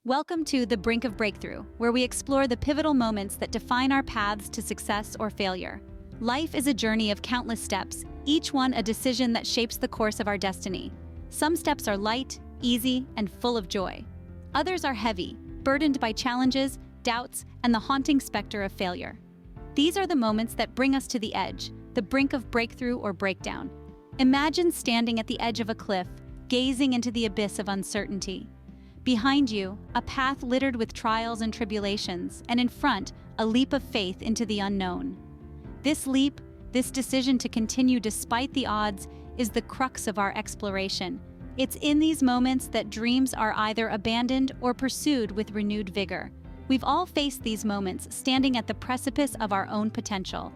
Welcome to the Brink of Breakthrough, where we explore the pivotal moments that define our paths to success or failure. Life is a journey of countless steps, each one a decision that shapes the course of our destiny. Some steps are light, easy, and full of joy. Others are heavy, burdened by challenges, doubts, and the haunting specter of failure. These are the moments that bring us to the edge, the brink of breakthrough or breakdown. Imagine standing at the edge of a cliff, gazing into the abyss of uncertainty. Behind you, a path littered with trials and tribulations, and in front, a leap of faith into the unknown. This leap, this decision to continue despite the odds, is the crux of our exploration. It's in these moments that dreams are either abandoned or pursued with renewed vigor. We've all faced these moments, standing at the precipice of our own potential.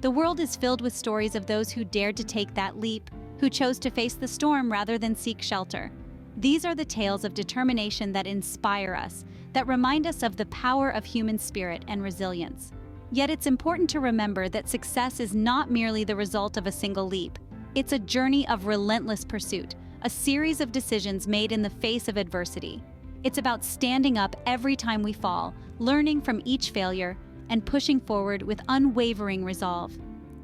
The world is filled with stories of those who dared to take that leap, who chose to face the storm rather than seek shelter. These are the tales of determination that inspire us, that remind us of the power of human spirit and resilience. Yet it's important to remember that success is not merely the result of a single leap. It's a journey of relentless pursuit, a series of decisions made in the face of adversity. It's about standing up every time we fall, learning from each failure, and pushing forward with unwavering resolve.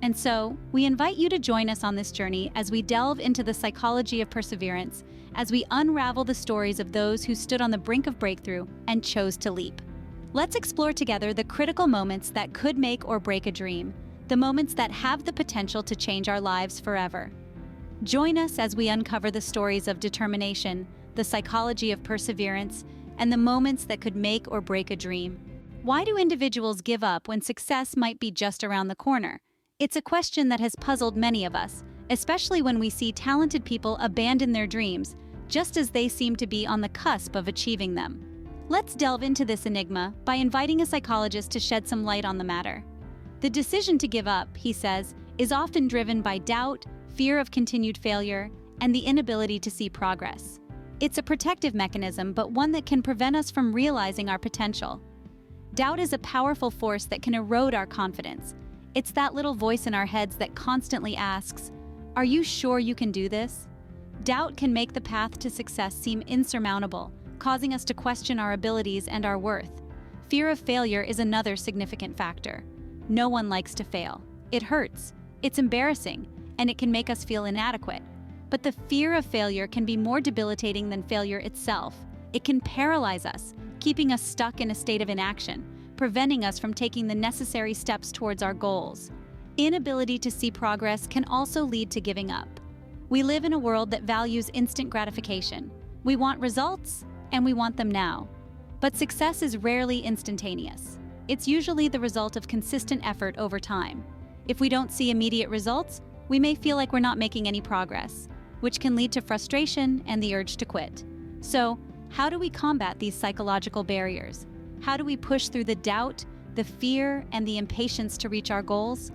And so, we invite you to join us on this journey as we delve into the psychology of perseverance, as we unravel the stories of those who stood on the brink of breakthrough and chose to leap. Let's explore together the critical moments that could make or break a dream, the moments that have the potential to change our lives forever. Join us as we uncover the stories of determination, the psychology of perseverance, and the moments that could make or break a dream. Why do individuals give up when success might be just around the corner? It's a question that has puzzled many of us, especially when we see talented people abandon their dreams, just as they seem to be on the cusp of achieving them. Let's delve into this enigma by inviting a psychologist to shed some light on the matter. The decision to give up, he says, is often driven by doubt, fear of continued failure, and the inability to see progress. It's a protective mechanism, but one that can prevent us from realizing our potential. Doubt is a powerful force that can erode our confidence. It's that little voice in our heads that constantly asks, "Are you sure you can do this?" Doubt can make the path to success seem insurmountable, causing us to question our abilities and our worth. Fear of failure is another significant factor. No one likes to fail. It hurts, it's embarrassing, and it can make us feel inadequate. But the fear of failure can be more debilitating than failure itself. It can paralyze us, keeping us stuck in a state of inaction, preventing us from taking the necessary steps towards our goals. Inability to see progress can also lead to giving up. We live in a world that values instant gratification. We want results, and we want them now. But success is rarely instantaneous. It's usually the result of consistent effort over time. If we don't see immediate results, we may feel like we're not making any progress, which can lead to frustration and the urge to quit. So, how do we combat these psychological barriers? How do we push through the doubt, the fear, and the impatience to reach our goals?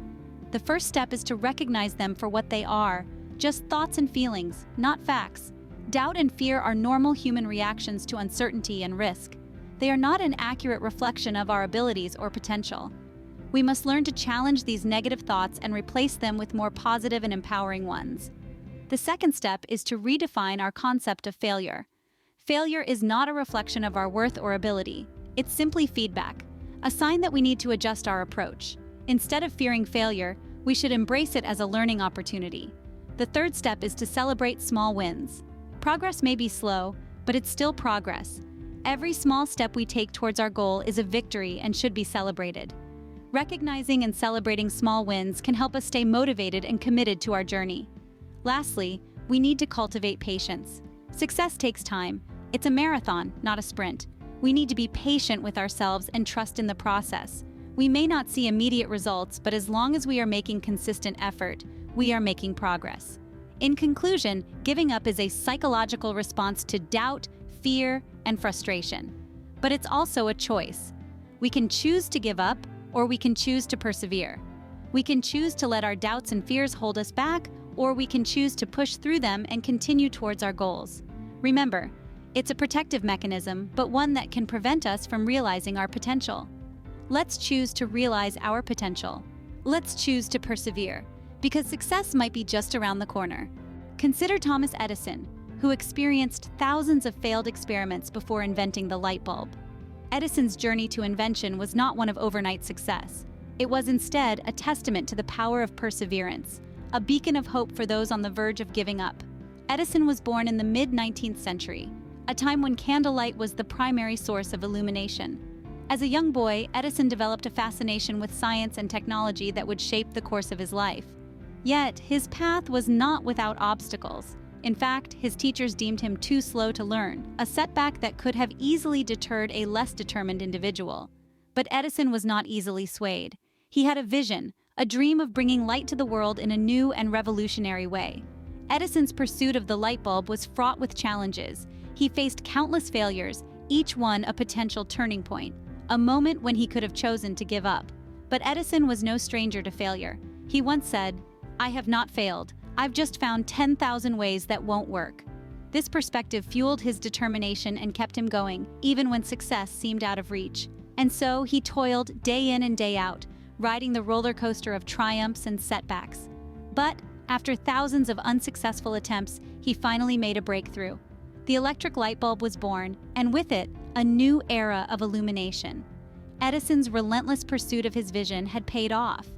The first step is to recognize them for what they are, just thoughts and feelings, not facts. Doubt and fear are normal human reactions to uncertainty and risk. They are not an accurate reflection of our abilities or potential. We must learn to challenge these negative thoughts and replace them with more positive and empowering ones. The second step is to redefine our concept of failure. Failure is not a reflection of our worth or ability. It's simply feedback, a sign that we need to adjust our approach. Instead of fearing failure, we should embrace it as a learning opportunity. The third step is to celebrate small wins. Progress may be slow, but it's still progress. Every small step we take towards our goal is a victory and should be celebrated. Recognizing and celebrating small wins can help us stay motivated and committed to our journey. Lastly, we need to cultivate patience. Success takes time. It's a marathon, not a sprint. We need to be patient with ourselves and trust in the process. We may not see immediate results, but as long as we are making consistent effort, we are making progress. In conclusion, giving up is a psychological response to doubt, fear, and frustration. But it's also a choice. We can choose to give up, or we can choose to persevere. We can choose to let our doubts and fears hold us back, or we can choose to push through them and continue towards our goals. Remember, it's a protective mechanism, but one that can prevent us from realizing our potential. Let's choose to realize our potential. Let's choose to persevere, because success might be just around the corner. Consider Thomas Edison, who experienced thousands of failed experiments before inventing the light bulb. Edison's journey to invention was not one of overnight success. It was instead a testament to the power of perseverance, a beacon of hope for those on the verge of giving up. Edison was born in the mid-19th century, a time when candlelight was the primary source of illumination. As a young boy, Edison developed a fascination with science and technology that would shape the course of his life. Yet, his path was not without obstacles. In fact, his teachers deemed him too slow to learn, a setback that could have easily deterred a less determined individual. But Edison was not easily swayed. He had a vision, a dream of bringing light to the world in a new and revolutionary way. Edison's pursuit of the light bulb was fraught with challenges. He faced countless failures, each one a potential turning point, a moment when he could have chosen to give up. But Edison was no stranger to failure. He once said, "I have not failed. I've just found 10,000 ways that won't work." This perspective fueled his determination and kept him going, even when success seemed out of reach. And so he toiled day in and day out, riding the roller coaster of triumphs and setbacks. But after thousands of unsuccessful attempts, he finally made a breakthrough. The electric light bulb was born, and with it, a new era of illumination. Edison's relentless pursuit of his vision had paid off.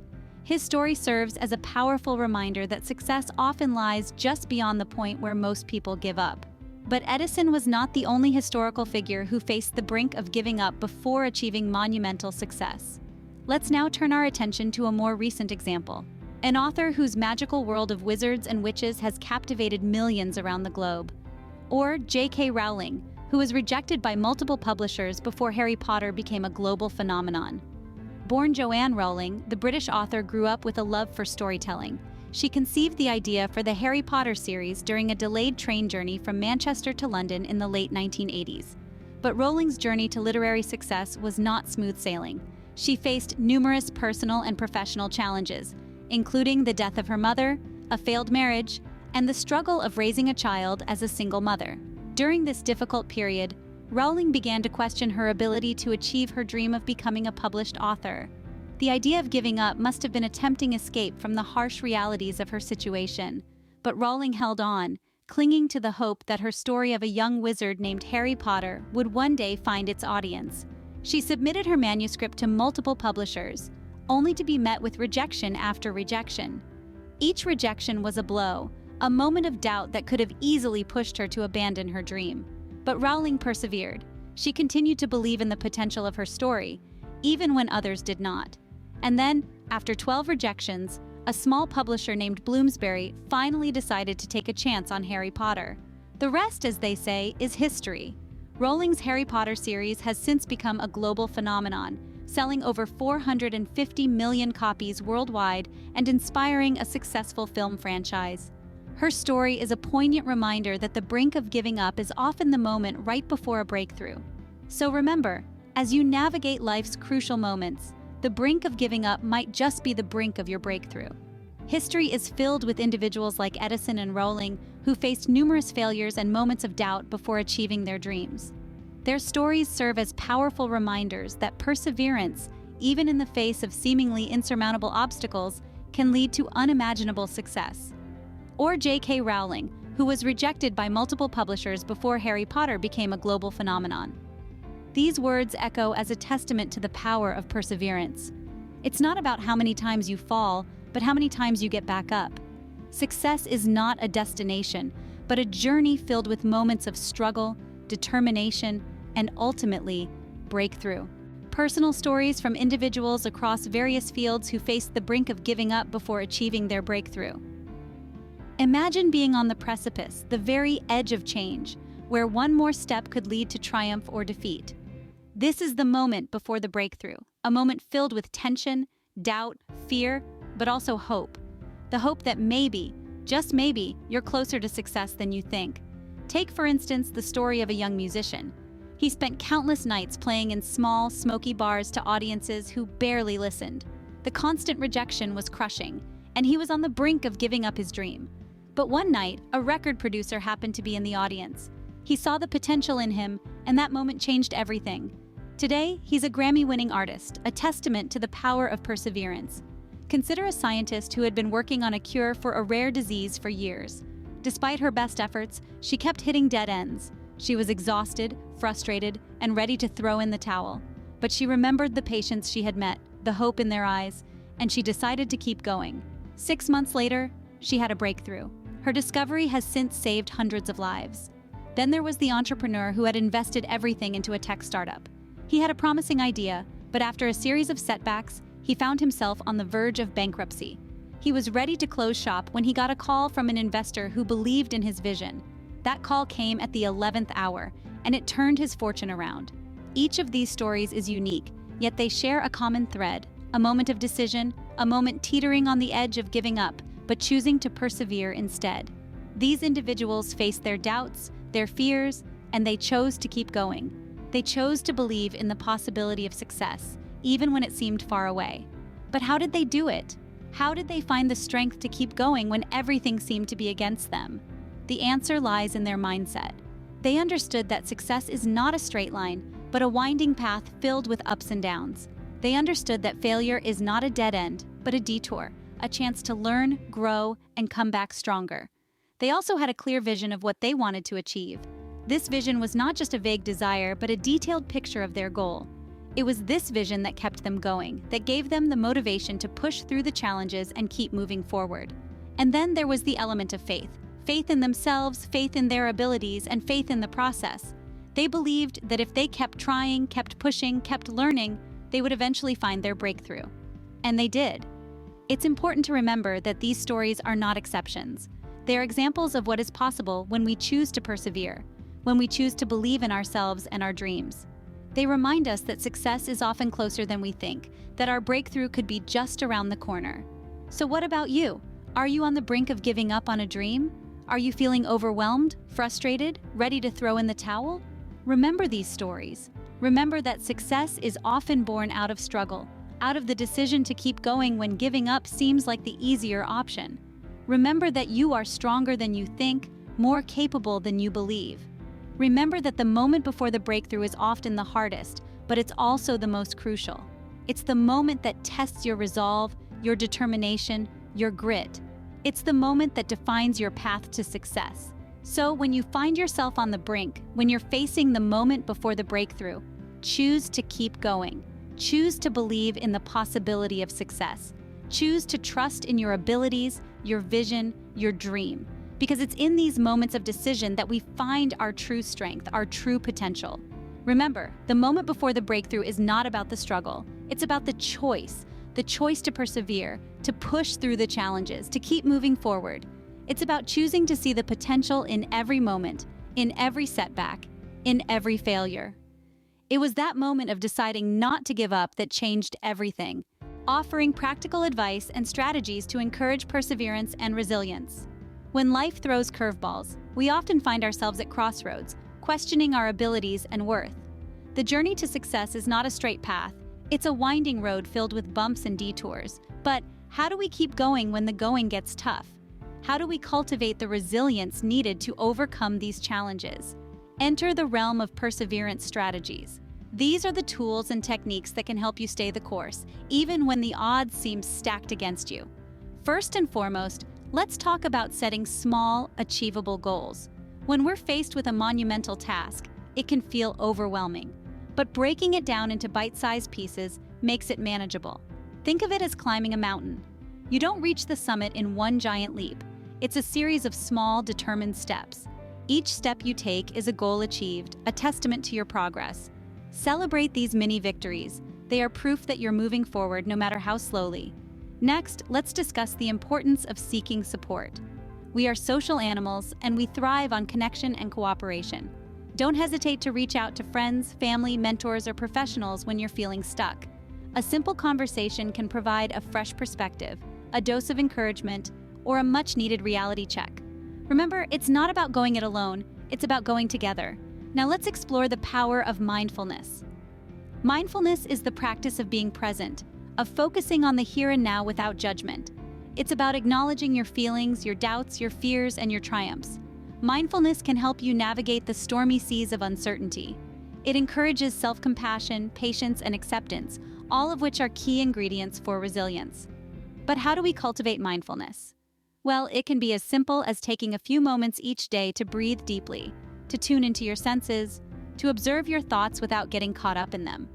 His story serves as a powerful reminder that success often lies just beyond the point where most people give up. But Edison was not the only historical figure who faced the brink of giving up before achieving monumental success. Let's now turn our attention to a more recent example, an author whose magical world of wizards and witches has captivated millions around the globe. Or J.K. Rowling, who was rejected by multiple publishers before Harry Potter became a global phenomenon. Born Joanne Rowling, the British author grew up with a love for storytelling. She conceived the idea for the Harry Potter series during a delayed train journey from Manchester to London in the late 1980s. But Rowling's journey to literary success was not smooth sailing. She faced numerous personal and professional challenges, including the death of her mother, a failed marriage, and the struggle of raising a child as a single mother. During this difficult period, Rowling began to question her ability to achieve her dream of becoming a published author. The idea of giving up must have been a tempting escape from the harsh realities of her situation. But Rowling held on, clinging to the hope that her story of a young wizard named Harry Potter would one day find its audience. She submitted her manuscript to multiple publishers, only to be met with rejection after rejection. Each rejection was a blow, a moment of doubt that could have easily pushed her to abandon her dream. But Rowling persevered. She continued to believe in the potential of her story, even when others did not. And then, after 12 rejections, a small publisher named Bloomsbury finally decided to take a chance on Harry Potter. The rest, as they say, is history. Rowling's Harry Potter series has since become a global phenomenon, selling over 450 million copies worldwide and inspiring a successful film franchise. Her story is a poignant reminder that the brink of giving up is often the moment right before a breakthrough. So remember, as you navigate life's crucial moments, the brink of giving up might just be the brink of your breakthrough. History is filled with individuals like Edison and Rowling who faced numerous failures and moments of doubt before achieving their dreams. Their stories serve as powerful reminders that perseverance, even in the face of seemingly insurmountable obstacles, can lead to unimaginable success. Or J.K. Rowling, who was rejected by multiple publishers before Harry Potter became a global phenomenon. These words echo as a testament to the power of perseverance. It's not about how many times you fall, but how many times you get back up. Success is not a destination, but a journey filled with moments of struggle, determination, and ultimately, breakthrough. Personal stories from individuals across various fields who faced the brink of giving up before achieving their breakthrough. Imagine being on the precipice, the very edge of change, where one more step could lead to triumph or defeat. This is the moment before the breakthrough, a moment filled with tension, doubt, fear, but also hope. The hope that maybe, just maybe, you're closer to success than you think. Take, for instance, the story of a young musician. He spent countless nights playing in small, smoky bars to audiences who barely listened. The constant rejection was crushing, and he was on the brink of giving up his dream. But one night, a record producer happened to be in the audience. He saw the potential in him, and that moment changed everything. Today, he's a Grammy-winning artist, a testament to the power of perseverance. Consider a scientist who had been working on a cure for a rare disease for years. Despite her best efforts, she kept hitting dead ends. She was exhausted, frustrated, and ready to throw in the towel. But she remembered the patients she had met, the hope in their eyes, and she decided to keep going. 6 months later, she had a breakthrough. Her discovery has since saved hundreds of lives. Then there was the entrepreneur who had invested everything into a tech startup. He had a promising idea, but after a series of setbacks, he found himself on the verge of bankruptcy. He was ready to close shop when he got a call from an investor who believed in his vision. That call came at the 11th hour, and it turned his fortune around. Each of these stories is unique, yet they share a common thread: a moment of decision, a moment teetering on the edge of giving up, but choosing to persevere instead. These individuals faced their doubts, their fears, and they chose to keep going. They chose to believe in the possibility of success, even when it seemed far away. But how did they do it? How did they find the strength to keep going when everything seemed to be against them? The answer lies in their mindset. They understood that success is not a straight line, but a winding path filled with ups and downs. They understood that failure is not a dead end, but a detour, a chance to learn, grow, and come back stronger. They also had a clear vision of what they wanted to achieve. This vision was not just a vague desire, but a detailed picture of their goal. It was this vision that kept them going, that gave them the motivation to push through the challenges and keep moving forward. And then there was the element of faith. Faith in themselves, faith in their abilities, and faith in the process. They believed that if they kept trying, kept pushing, kept learning, they would eventually find their breakthrough. And they did. It's important to remember that these stories are not exceptions. They are examples of what is possible when we choose to persevere, when we choose to believe in ourselves and our dreams. They remind us that success is often closer than we think, that our breakthrough could be just around the corner. So what about you? Are you on the brink of giving up on a dream? Are you feeling overwhelmed, frustrated, ready to throw in the towel? Remember these stories. Remember that success is often born out of struggle, out of the decision to keep going when giving up seems like the easier option. Remember that you are stronger than you think, more capable than you believe. Remember that the moment before the breakthrough is often the hardest, but it's also the most crucial. It's the moment that tests your resolve, your determination, your grit. It's the moment that defines your path to success. So when you find yourself on the brink, when you're facing the moment before the breakthrough, choose to keep going. Choose to believe in the possibility of success. Choose to trust in your abilities, your vision, your dream. Because it's in these moments of decision that we find our true strength, our true potential. Remember, the moment before the breakthrough is not about the struggle. It's about the choice to persevere, to push through the challenges, to keep moving forward. It's about choosing to see the potential in every moment, in every setback, in every failure. It was that moment of deciding not to give up that changed everything, offering practical advice and strategies to encourage perseverance and resilience. When life throws curveballs, we often find ourselves at crossroads, questioning our abilities and worth. The journey to success is not a straight path. It's a winding road filled with bumps and detours. But how do we keep going when the going gets tough? How do we cultivate the resilience needed to overcome these challenges? Enter the realm of perseverance strategies. These are the tools and techniques that can help you stay the course, even when the odds seem stacked against you. First and foremost, let's talk about setting small, achievable goals. When we're faced with a monumental task, it can feel overwhelming. But breaking it down into bite-sized pieces makes it manageable. Think of it as climbing a mountain. You don't reach the summit in one giant leap. It's a series of small, determined steps. Each step you take is a goal achieved, a testament to your progress. Celebrate these mini victories. They are proof that you're moving forward no matter how slowly. Next, let's discuss the importance of seeking support. We are social animals, and we thrive on connection and cooperation. Don't hesitate to reach out to friends, family, mentors, or professionals when you're feeling stuck. A simple conversation can provide a fresh perspective, a dose of encouragement, or a much-needed reality check. Remember, it's not about going it alone, it's about going together. Now let's explore the power of mindfulness. Mindfulness is the practice of being present, of focusing on the here and now without judgment. It's about acknowledging your feelings, your doubts, your fears, and your triumphs. Mindfulness can help you navigate the stormy seas of uncertainty. It encourages self-compassion, patience, and acceptance, all of which are key ingredients for resilience. But how do we cultivate mindfulness? Well, it can be as simple as taking a few moments each day to breathe deeply, to tune into your senses, to observe your thoughts without getting caught up in them.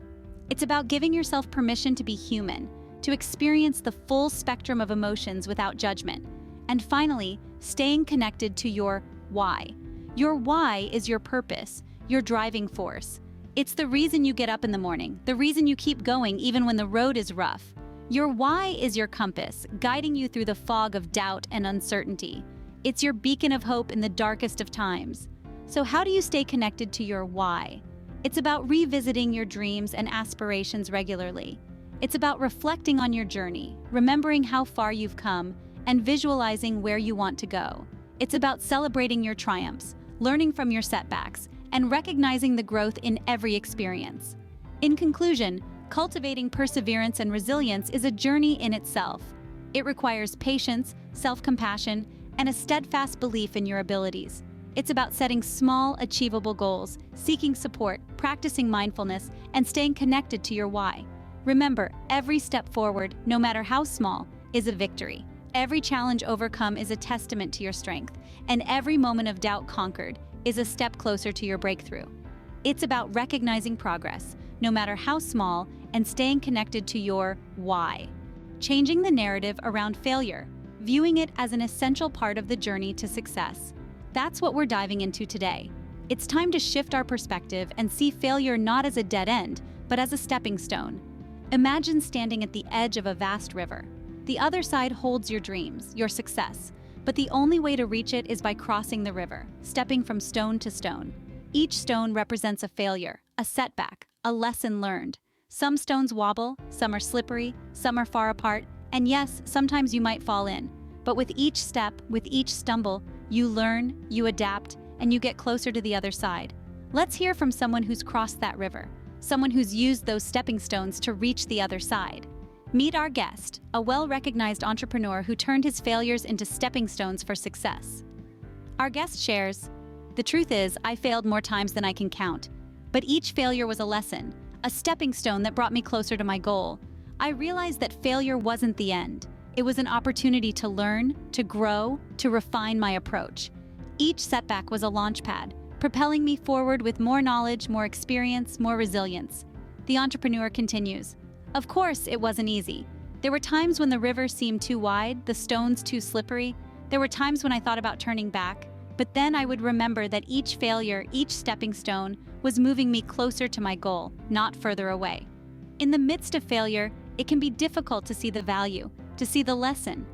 It's about giving yourself permission to be human, to experience the full spectrum of emotions without judgment. And finally, staying connected to your why. Your why is your purpose, your driving force. It's the reason you get up in the morning, the reason you keep going even when the road is rough. Your why is your compass, guiding you through the fog of doubt and uncertainty. It's your beacon of hope in the darkest of times. So how do you stay connected to your why? It's about revisiting your dreams and aspirations regularly. It's about reflecting on your journey, remembering how far you've come, and visualizing where you want to go. It's about celebrating your triumphs, learning from your setbacks, and recognizing the growth in every experience. In conclusion, cultivating perseverance and resilience is a journey in itself. It requires patience, self-compassion, and a steadfast belief in your abilities. It's about setting small, achievable goals, seeking support, practicing mindfulness, and staying connected to your why. Remember, every step forward, no matter how small, is a victory. Every challenge overcome is a testament to your strength, and every moment of doubt conquered is a step closer to your breakthrough. It's about recognizing progress, no matter how small, and staying connected to your why. Changing the narrative around failure, viewing it as an essential part of the journey to success. That's what we're diving into today. It's time to shift our perspective and see failure not as a dead end, but as a stepping stone. Imagine standing at the edge of a vast river. The other side holds your dreams, your success, but the only way to reach it is by crossing the river, stepping from stone to stone. Each stone represents a failure, a setback, a lesson learned. Some stones wobble, some are slippery, some are far apart, and yes, sometimes you might fall in. But with each step, with each stumble, you learn, you adapt, and you get closer to the other side. Let's hear from someone who's crossed that river, someone who's used those stepping stones to reach the other side. Meet our guest, a well-recognized entrepreneur who turned his failures into stepping stones for success. Our guest shares, "The truth is, I failed more times than I can count. But each failure was a lesson, a stepping stone that brought me closer to my goal. I realized that failure wasn't the end. It was an opportunity to learn, to grow, to refine my approach. Each setback was a launchpad, propelling me forward with more knowledge, more experience, more resilience." The entrepreneur continues, "Of course, it wasn't easy. There were times when the river seemed too wide, the stones too slippery. There were times when I thought about turning back, but then I would remember that each failure, each stepping stone, was moving me closer to my goal, not further away. In the midst of failure, it can be difficult to see the value, to see the lesson.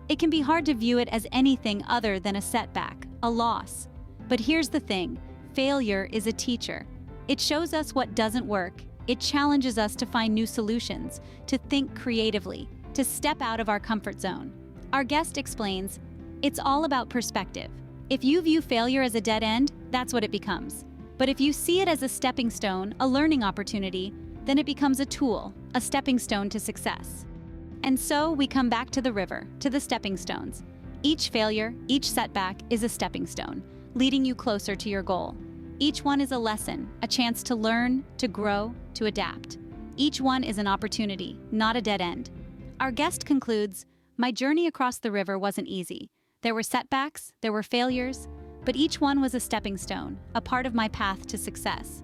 It can be hard to view it as anything other than a setback, a loss. But here's the thing, failure is a teacher. It shows us what doesn't work. It challenges us to find new solutions, to think creatively, to step out of our comfort zone." Our guest explains, "It's all about perspective. If you view failure as a dead end, that's what it becomes. But if you see it as a stepping stone, a learning opportunity, then it becomes a tool, a stepping stone to success." And so we come back to the river, to the stepping stones. Each failure, each setback is a stepping stone, leading you closer to your goal. Each one is a lesson, a chance to learn, to grow, to adapt. Each one is an opportunity, not a dead end. Our guest concludes, "My journey across the river wasn't easy. There were setbacks, there were failures, but each one was a stepping stone, a part of my path to success.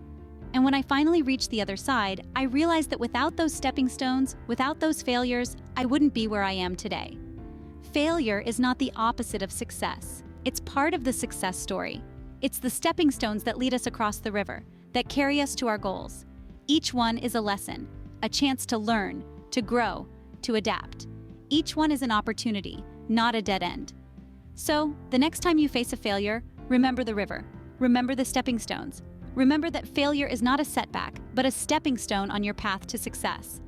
And when I finally reached the other side, I realized that without those stepping stones, without those failures, I wouldn't be where I am today." Failure is not the opposite of success. It's part of the success story. It's the stepping stones that lead us across the river, that carry us to our goals. Each one is a lesson, a chance to learn, to grow, to adapt. Each one is an opportunity, not a dead end. So, the next time you face a failure, remember the river. Remember the stepping stones. Remember that failure is not a setback, but a stepping stone on your path to success.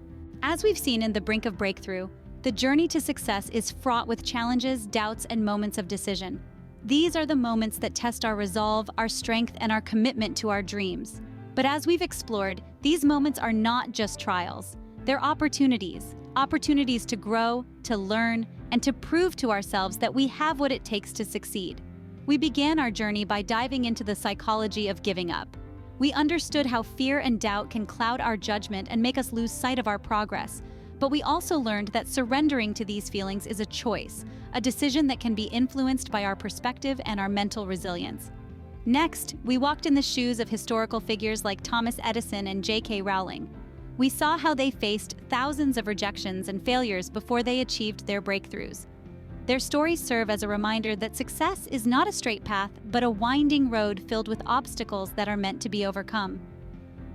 As we've seen in the Brink of Breakthrough, the journey to success is fraught with challenges, doubts, and moments of decision. These are the moments that test our resolve, our strength, and our commitment to our dreams. But as we've explored, these moments are not just trials. They're opportunities to grow, to learn, and to prove to ourselves that we have what it takes to succeed. We began our journey by diving into the psychology of giving up. We understood how fear and doubt can cloud our judgment and make us lose sight of our progress. But we also learned that surrendering to these feelings is a choice, a decision that can be influenced by our perspective and our mental resilience. Next, we walked in the shoes of historical figures like Thomas Edison and J.K. Rowling. We saw how they faced thousands of rejections and failures before they achieved their breakthroughs. Their stories serve as a reminder that success is not a straight path, but a winding road filled with obstacles that are meant to be overcome.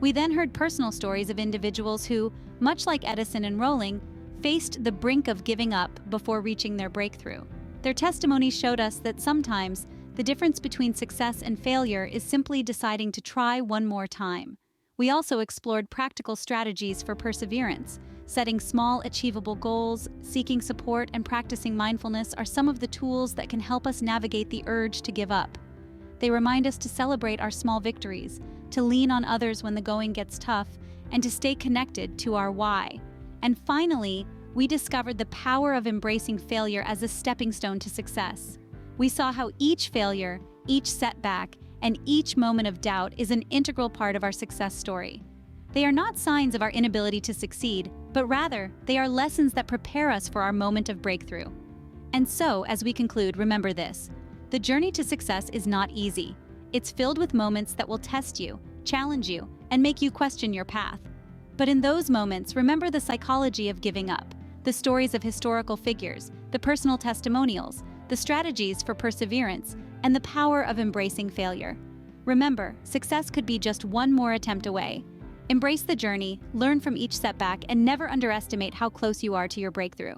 We then heard personal stories of individuals who, much like Edison and Rowling, faced the brink of giving up before reaching their breakthrough. Their testimonies showed us that sometimes the difference between success and failure is simply deciding to try one more time. We also explored practical strategies for perseverance. Setting small, achievable goals, seeking support, and practicing mindfulness are some of the tools that can help us navigate the urge to give up. They remind us to celebrate our small victories, to lean on others when the going gets tough, and to stay connected to our why. And finally, we discovered the power of embracing failure as a stepping stone to success. We saw how each failure, each setback, and each moment of doubt is an integral part of our success story. They are not signs of our inability to succeed, but rather, they are lessons that prepare us for our moment of breakthrough. And so, as we conclude, remember this: the journey to success is not easy. It's filled with moments that will test you, challenge you, and make you question your path. But in those moments, remember the psychology of giving up, the stories of historical figures, the personal testimonials, the strategies for perseverance, and the power of embracing failure. Remember, success could be just one more attempt away. Embrace the journey, learn from each setback, and never underestimate how close you are to your breakthrough.